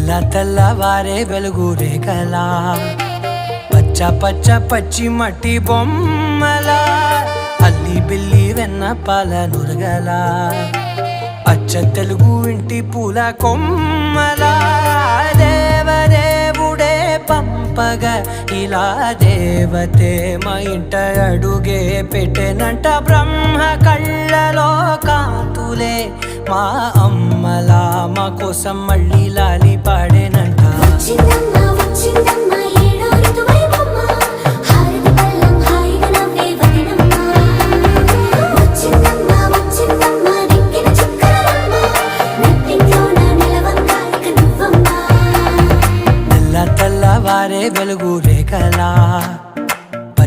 తెల్ల తెల్లవారే వెలుగు రేఖలా పచ్చ పచ్చ పచ్చి మట్టి బొమ్మలా అల్లి బిల్లి వెన్న పాల నురగలా అచ్చ తెలుగు ఇంటి పూల కొమ్మలా దేవదేవుడే పంపగా ఇలా దేవతే మా ఇంట అడుగే పెట్టెనంట బ్రహ్మ కళ్ళలో కాంతులే మా అమ్మలా మా కోసం మళ్ళీ లాలి పాడేనంట తెల్ల తెల్లవారే వెలుగు